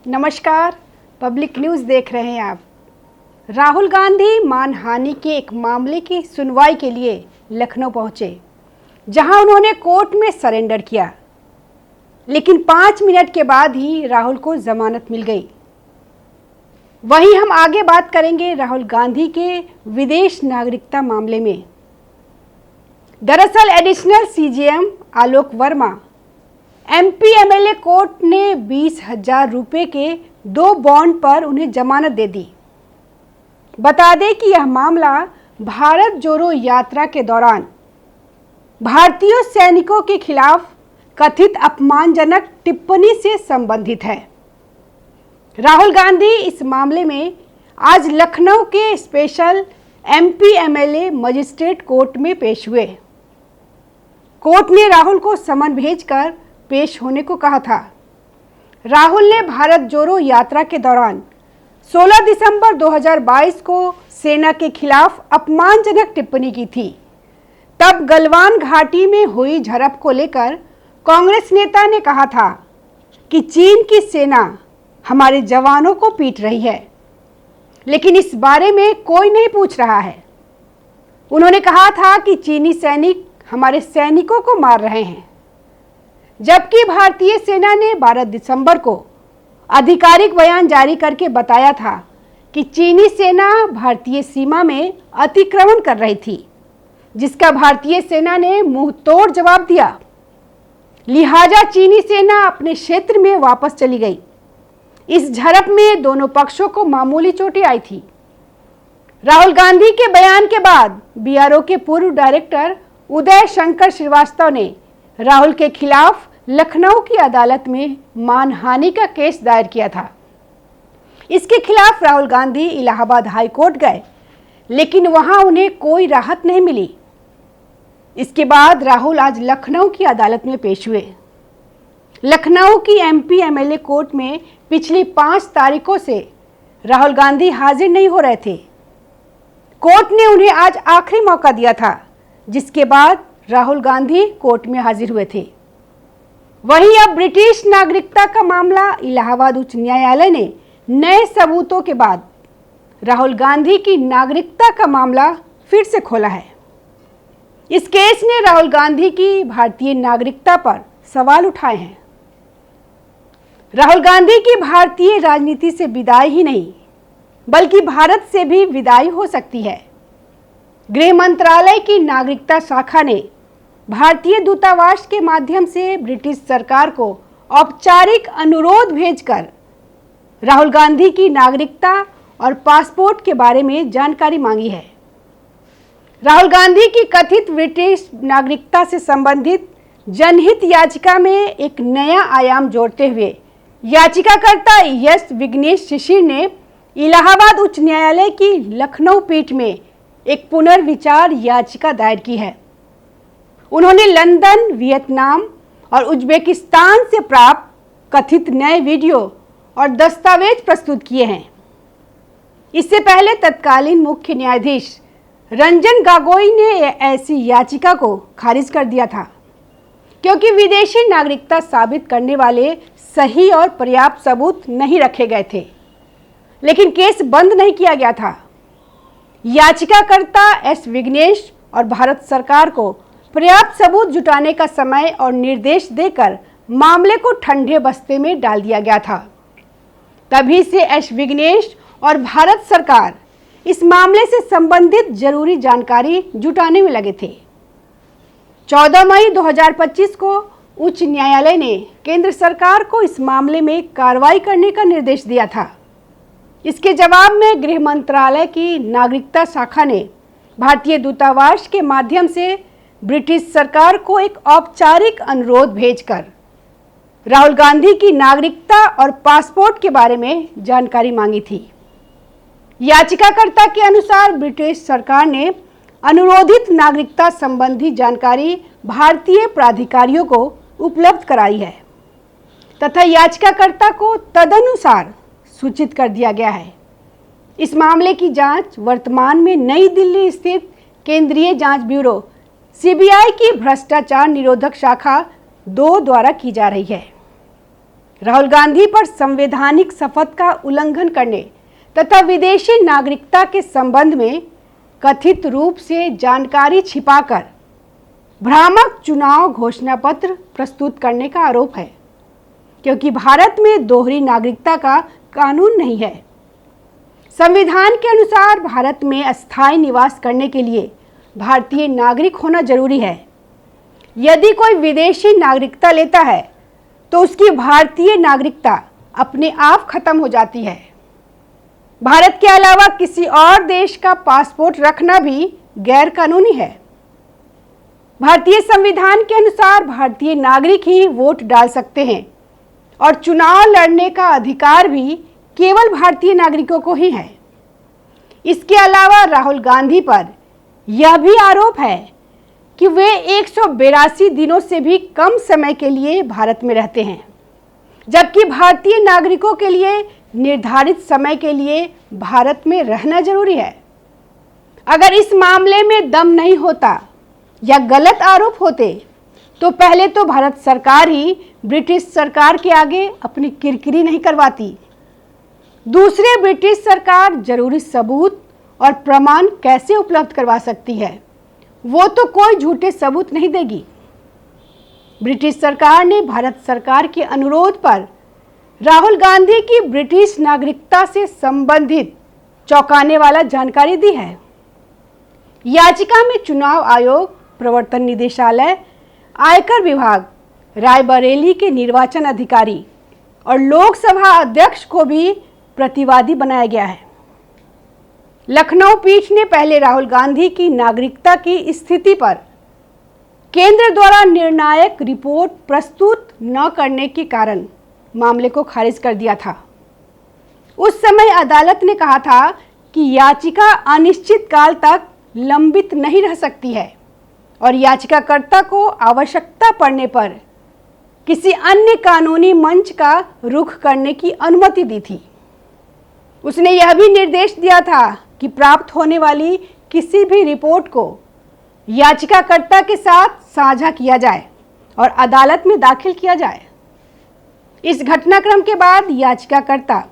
नमस्कार, public news देख रहे हैं आप। राहुल गांधी मानहानि के एक मामले की सुनवाई के लिए लखनऊ पहुंचे, जहां उन्होंने कोर्ट में सरेंडर किया, लेकिन 5 मिनट के बाद ही राहुल को जमानत मिल गई। वहीं हम आगे बात करेंगे राहुल गांधी के विदेश नागरिकता मामले में। दरअसल एडिशनल सीजेएम आलोक वर्मा एमपी एमएलए कोर्ट ने 20,000 रुपये के 2 बॉन्ड पर उन्हें जमानत दे दी। बता दें कि यह मामला भारत जोड़ो यात्रा के दौरान भारतीय सैनिकों के खिलाफ कथित अपमानजनक टिप्पणी से संबंधित है। राहुल गांधी इस मामले में आज लखनऊ के special MP MLA magistrate court में पेश हुए। कोर्ट ने राहुल को समन भेजकर पेश होने को कहा था। राहुल ने भारत जोड़ो यात्रा के दौरान 16 दिसंबर 2022 को सेना के खिलाफ अपमानजनक टिप्पणी की थी। तब गलवान घाटी में हुई झड़प को लेकर कांग्रेस नेता ने कहा था कि चीन की सेना हमारे जवानों को पीट रही है, लेकिन इस बारे में कोई नहीं पूछ रहा है। उन्होंने कहा था कि चीनी सैनिक हमारे सैनिकों को मार रहे हैं, जबकि भारतीय सेना ने 12 दिसंबर को आधिकारिक बयान जारी करके बताया था कि चीनी सेना भारतीय सीमा में अतिक्रमण कर रही थी, जिसका भारतीय सेना ने मुंह तोड़ जवाब दिया। लिहाजा चीनी सेना अपने क्षेत्र में वापस चली गई। इस झड़प में दोनों पक्षों को मामूली चोटें आई थी। राहुल गांधी के बयान के बाद बीआरओ के पूर्व डायरेक्टर उदय शंकर श्रीवास्तव ने राहुल के खिलाफ लखनऊ की अदालत में मानहानि का केस दायर किया था। इसके खिलाफ राहुल गांधी इलाहाबाद हाई कोर्ट गए, लेकिन वहां उन्हें कोई राहत नहीं मिली। इसके बाद राहुल आज लखनऊ की अदालत में पेश हुए। लखनऊ की एमपी एमएलए कोर्ट में पिछली 5 तारीखों से राहुल गांधी हाजिर नहीं हो रहे थे। कोर्ट ने उन्हें आज आखिरी मौका दिया था, जिसके बाद राहुल गांधी कोर्ट में हाजिर हुए थे। वहीं अब ब्रिटिश नागरिकता का मामला इलाहाबाद उच्च न्यायालय ने नए सबूतों के बाद राहुल गांधी की नागरिकता का मामला फिर से खोला है। इस केस ने राहुल गांधी की भारतीय नागरिकता पर सवाल उठाए हैं। राहुल गांधी की भारतीय राजनीति से विदाई ही नहीं, बल्कि भारत से भी विदाई हो सकती है। गृह मंत्रालय की नागरिकता शाखा ने भारतीय दूतावास के माध्यम से ब्रिटिश सरकार को औपचारिक अनुरोध भेजकर राहुल गांधी की नागरिकता और पासपोर्ट के बारे में जानकारी मांगी है। राहुल गांधी की कथित ब्रिटिश नागरिकता से संबंधित जनहित याचिका में एक नया आयाम जोड़ते हुए याचिकाकर्ता एस विघ्नेश शिशिर ने इलाहाबाद उच्च न्यायालय की लखनऊ पीठ में एक पुनर्विचार याचिका दायर की है। उन्होंने लंदन, वियतनाम और उज्बेकिस्तान से प्राप्त कथित नए वीडियो और दस्तावेज प्रस्तुत किए हैं। इससे पहले तत्कालीन मुख्य न्यायाधीश रंजन गोगोई ने ऐसी याचिका को खारिज कर दिया था, क्योंकि विदेशी नागरिकता साबित करने वाले सही और पर्याप्त सबूत नहीं रखे गए थे, लेकिन केस बंद नहीं किया गया था। याचिकाकर्ता एस विघ्नेश और भारत सरकार को पर्याप्त सबूत जुटाने का समय और निर्देश देकर मामले को ठंडे बस्ते में डाल दिया गया था। तभी से एस विघ्नेश और भारत सरकार इस मामले से संबंधित जरूरी जानकारी जुटाने में लगे थे। 14 मई 2025 को उच्च न्यायालय ने केंद्र सरकार को इस मामले में कार्रवाई करने का निर्देश दिया था। इसके जवाब में गृह मंत्रालय की नागरिकता शाखा ने भारतीय दूतावास के माध्यम से ब्रिटिश सरकार को एक औपचारिक अनुरोध भेजकर राहुल गांधी की नागरिकता और पासपोर्ट के बारे में जानकारी मांगी थी। याचिकाकर्ता के अनुसार ब्रिटिश सरकार ने अनुरोधित नागरिकता संबंधी जानकारी भारतीय प्राधिकारियों को उपलब्ध कराई है तथा याचिकाकर्ता को तदनुसार सूचित कर दिया गया है। इस मामले की जांच वर्तमान में नई दिल्ली स्थित केंद्रीय जांच ब्यूरो सीबीआई की भ्रष्टाचार निरोधक शाखा 2 द्वारा की जा रही है। राहुल गांधी पर संवैधानिक शपथ का उल्लंघन करने तथा विदेशी नागरिकता के संबंध में कथित रूप से जानकारी छिपाकर भ्रामक चुनाव घोषणा पत्र प्रस्तुत करने का आरोप है, क्योंकि भारत में दोहरी नागरिकता का कानून नहीं है। संविधान के अनुसार भारत में अस्थायी निवास करने के लिए भारतीय नागरिक होना जरूरी है। यदि कोई विदेशी नागरिकता लेता है तो उसकी भारतीय नागरिकता अपने आप खत्म हो जाती है। भारत के अलावा किसी और देश का पासपोर्ट रखना भी गैर कानूनी है। भारतीय संविधान के अनुसार भारतीय नागरिक ही वोट डाल सकते हैं और चुनाव लड़ने का अधिकार भी केवल भारतीय नागरिकों को ही है। इसके अलावा राहुल गांधी पर यह भी आरोप है कि वे 182 दिनों से भी कम समय के लिए भारत में रहते हैं, जबकि भारतीय नागरिकों के लिए निर्धारित समय के लिए भारत में रहना जरूरी है। अगर इस मामले में दम नहीं होता या गलत आरोप होते तो पहले तो भारत सरकार ही ब्रिटिश सरकार के आगे अपनी किरकिरी नहीं करवाती। दूसरे, ब्रिटिश सरकार जरूरी सबूत और प्रमाण कैसे उपलब्ध करवा सकती है? वो तो कोई झूठे सबूत नहीं देगी। ब्रिटिश सरकार ने भारत सरकार के अनुरोध पर राहुल गांधी की ब्रिटिश नागरिकता से संबंधित चौंकाने वाला जानकारी दी है। याचिका में चुनाव आयोग, प्रवर्तन निदेशालय, आयकर विभाग, रायबरेली के निर्वाचन अधिकारी और लोकसभा अध्यक्ष को भी प्रतिवादी बनाया गया है। लखनऊ पीठ ने पहले राहुल गांधी की नागरिकता की स्थिति पर केंद्र द्वारा निर्णायक रिपोर्ट प्रस्तुत न करने के कारण मामले को खारिज कर दिया था। उस समय अदालत ने कहा था कि याचिका अनिश्चित काल तक लंबित नहीं रह सकती है और याचिकाकर्ता को आवश्यकता पड़ने पर किसी अन्य कानूनी मंच का रुख करने की अनुमति दी थी। उसने यह भी निर्देश दिया था कि प्राप्त होने वाली किसी भी रिपोर्ट को याचिकाकर्ता के साथ साझा किया जाए और अदालत में दाखिल किया जाए। इस घटनाक्रम के बाद याचिकाकर्ता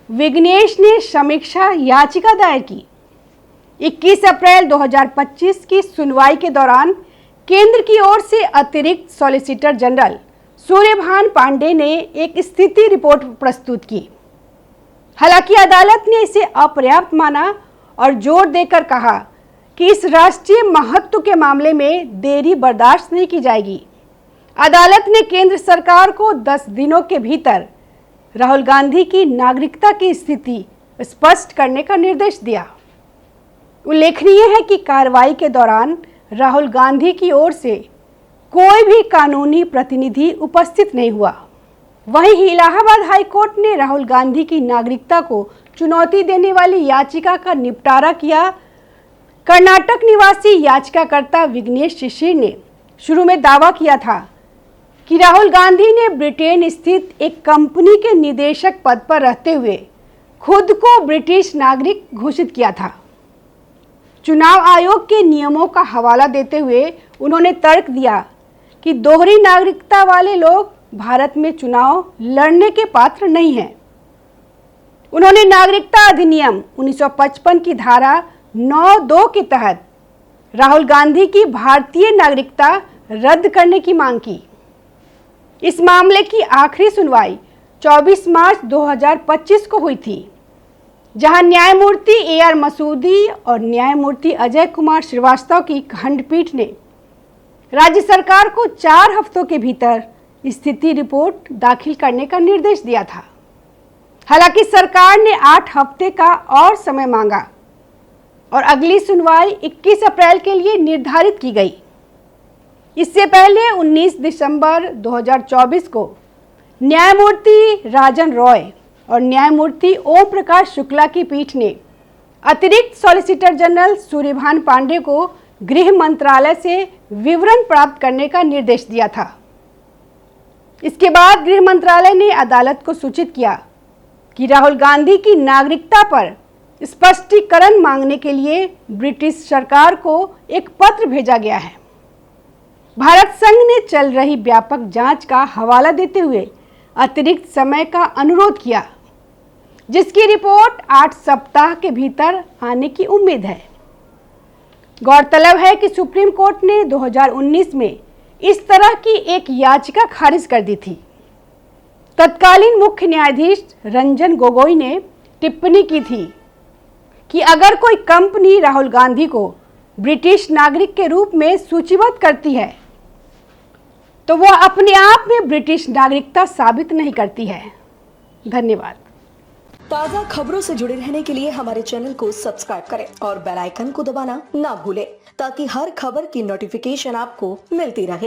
विघ्नेश ने समीक्षा याचिका दायर की। 21 अप्रैल 2025 की सुनवाई के दौरान केंद्र की ओर से अतिरिक्त सॉलिसिटर जनरल सूर्यभान पांडे ने एक स्थिति रिपोर्ट प्रस्तुत की। हालांकि अदालत ने इसे अपर्याप्त माना और जोर देकर कहा कि इस राष्ट्रीय महत्व के मामले में देरी बर्दाश्त नहीं की जाएगी। अदालत ने केंद्र सरकार को 10 दिनों के भीतर राहुल गांधी की नागरिकता की स्थिति स्पष्ट करने का निर्देश दिया। उल्लेखनीय है कि कार्रवाई के दौरान राहुल गांधी की ओर से कोई भी कानूनी प्रतिनिधि उपस्थित नहीं हुआ। वहीं इलाहाबाद हाई कोर्ट ने राहुल गांधी की नागरिकता को चुनौती देने वाली याचिका का निपटारा किया। कर्नाटक निवासी याचिकाकर्ता विघ्नेश शिशिर ने शुरू में दावा किया था कि राहुल गांधी ने ब्रिटेन स्थित एक कंपनी के निदेशक पद पर रहते हुए खुद को ब्रिटिश नागरिक घोषित किया था। चुनाव आयोग के नियमों का हवाला देते हुए उन्होंने तर्क दिया कि दोहरी नागरिकता वाले लोग भारत में चुनाव लड़ने के पात्र नहीं हैं। उन्होंने नागरिकता अधिनियम 1955 की धारा 9(2) के तहत राहुल गांधी की भारतीय नागरिकता रद्द करने की मांग की। इस मामले की आखिरी सुनवाई 24 मार्च 2025 को हुई थी, जहां न्यायमूर्ति AR मसूदी और न्यायमूर्ति अजय कुमार श्रीवास्तव की खंडपीठ ने राज्य सरकार को 4 हफ्तों के भीतर स्थिति रिपोर्ट दाखिल करने का निर्देश दिया था। हालांकि सरकार ने 8 हफ्ते का और समय मांगा और अगली सुनवाई 21 अप्रैल के लिए निर्धारित की गई। इससे पहले 19 दिसंबर 2024 को न्यायमूर्ति राजन रॉय और न्यायमूर्ति ओम प्रकाश शुक्ला की पीठ ने अतिरिक्त सॉलिसिटर जनरल सूर्यभान पांडे को गृह मंत्रालय से विवरण प्राप्त करने का निर्देश दिया था। इसके बाद गृह मंत्रालय ने अदालत को सूचित किया कि राहुल गांधी की नागरिकता पर स्पष्टीकरण मांगने के लिए ब्रिटिश सरकार को एक पत्र भेजा गया है। भारत संघ ने चल रही व्यापक जांच का हवाला देते हुए अतिरिक्त समय का अनुरोध किया, जिसकी रिपोर्ट 8 सप्ताह के भीतर आने की उम्मीद है। गौरतलब है कि सुप्रीम कोर्ट ने 2019 में इस तरह की एक याचिका खारिज कर दी थी। तत्कालीन मुख्य न्यायाधीश रंजन गोगोई ने टिप्पणी की थी कि अगर कोई कंपनी राहुल गांधी को ब्रिटिश नागरिक के रूप में सूचीबद्ध करती है तो वह अपने आप में ब्रिटिश नागरिकता साबित नहीं करती है। धन्यवाद। ताज़ा खबरों से जुड़े रहने के लिए हमारे चैनल को सब्सक्राइब करें और बेल आइकन को दबाना ना भूलें ताकि हर खबर की नोटिफिकेशन आपको मिलती रहे।